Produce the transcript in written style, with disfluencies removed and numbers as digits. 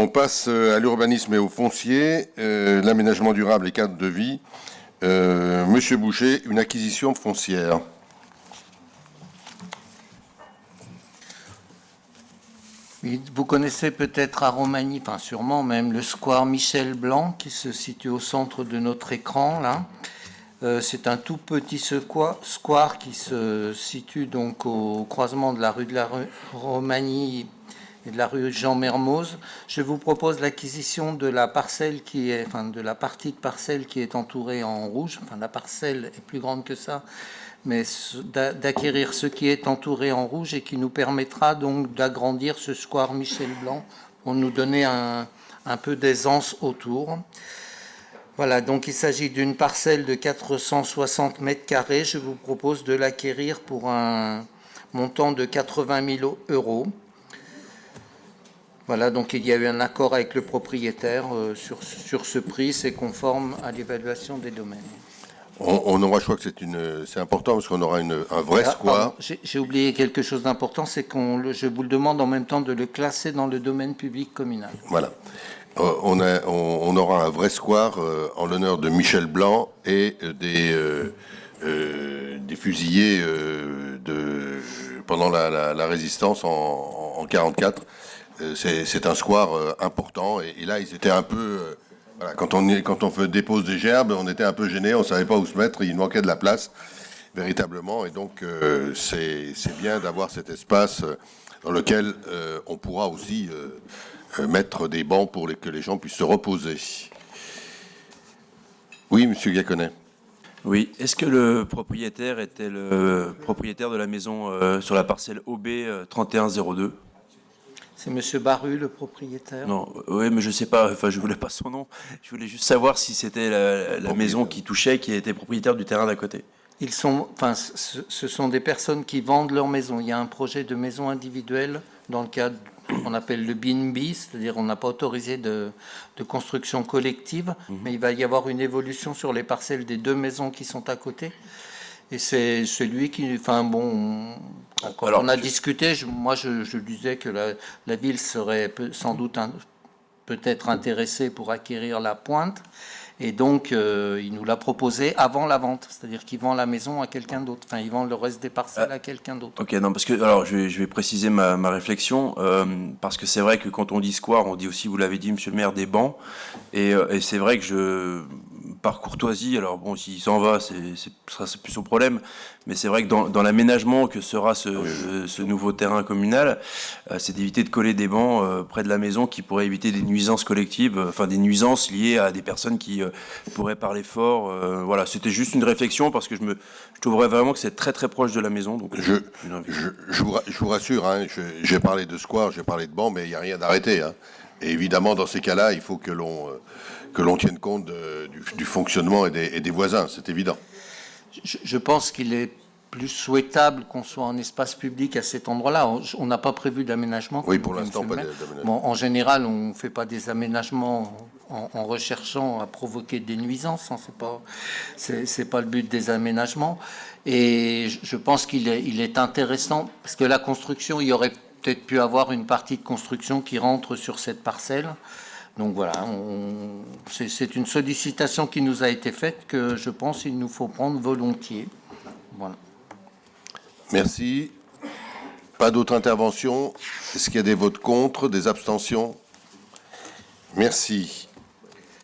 On passe à l'urbanisme et au foncier, l'aménagement durable et cadre de vie. Monsieur Boucher, une acquisition foncière. Oui, vous connaissez peut-être à Romagny, enfin sûrement même, le square Michel Blanc qui se situe au centre de notre écran là. C'est un tout petit square qui se situe donc au croisement de la rue de la Romagny et de la rue Jean Mermoz. Je vous propose l'acquisition de la parcelle de la partie de parcelle qui est entourée en rouge. Enfin, la parcelle est plus grande que ça, mais d'acquérir ce qui est entouré en rouge et qui nous permettra donc d'agrandir ce square Michel Blanc pour nous donner un peu d'aisance autour. Voilà, donc il s'agit d'une parcelle de 460 mètres carrés. Je vous propose de l'acquérir pour un montant de 80 000 €. Voilà, donc il y a eu un accord avec le propriétaire sur ce prix. C'est conforme à l'évaluation des domaines. On aura, je crois que c'est important parce qu'on aura un vrai square. J'ai oublié quelque chose d'important, c'est je vous le demande en même temps de le classer dans le domaine public communal. Voilà. On aura un vrai square en l'honneur de Michel Blanc et des fusillés pendant la résistance en 1944. C'est un square important et là ils étaient un peu voilà, quand on dépose des gerbes, on était un peu gênés, on savait pas où se mettre, il manquait de la place véritablement et donc c'est bien d'avoir cet espace dans lequel on pourra aussi mettre des bancs pour que les gens puissent se reposer. Oui, monsieur Gaconnet. Oui, est-ce que le propriétaire était le propriétaire de la maison sur la parcelle OB 3102? C'est monsieur Baru, le propriétaire? Non, oui, mais je sais pas, enfin je voulais pas son nom. Je voulais juste savoir si c'était la maison qui touchait, qui était propriétaire du terrain d'à côté. Ce sont des personnes qui vendent leur maison. Il y a un projet de maison individuelle dans le cadre qu'on appelle le BNB, c'est-à-dire on n'a pas autorisé de construction collective, mais il va y avoir une évolution sur les parcelles des deux maisons qui sont à côté. Et c'est celui qui, enfin bon, quand on a discuté, moi je disais que la ville serait sans doute peut-être intéressée pour acquérir la pointe. Et donc, il nous l'a proposé avant la vente, c'est-à-dire qu'il vend la maison à quelqu'un d'autre. Enfin, il vend le reste des parcelles à quelqu'un d'autre. Ok, non, parce que alors je vais préciser ma réflexion, parce que c'est vrai que quand on dit square, on dit aussi, vous l'avez dit, monsieur le maire, des bancs, et c'est vrai que par courtoisie, alors bon, s'il s'en va, c'est plus son problème, mais c'est vrai que dans l'aménagement que sera ce nouveau terrain communal, c'est d'éviter de coller des bancs près de la maison qui pourraient éviter des nuisances collectives, enfin des nuisances liées à des personnes qui pourraient parler fort. Voilà, c'était juste une réflexion parce que je trouverais vraiment que c'est très très proche de la maison. Donc je vous rassure, hein, j'ai parlé de square, j'ai parlé de banc, mais il n'y a rien d'arrêté. Hein. Et évidemment, dans ces cas-là, il faut que l'on tienne compte du fonctionnement et des voisins, c'est évident. Je pense qu'il est plus souhaitable qu'on soit en espace public à cet endroit-là. On n'a pas prévu d'aménagement. Oui, pour l'instant, pas d'aménagement. Bon, en général, on ne fait pas des aménagements en recherchant à provoquer des nuisances. Hein, c'est pas le but des aménagements. Et je pense qu'il est intéressant, parce que la construction, il y aurait peut-être pu avoir une partie de construction qui rentre sur cette parcelle. Donc voilà, c'est une sollicitation qui nous a été faite que je pense qu'il nous faut prendre volontiers. Voilà. Merci. Pas d'autres interventions. Est-ce qu'il y a des votes contre, des abstentions? Merci.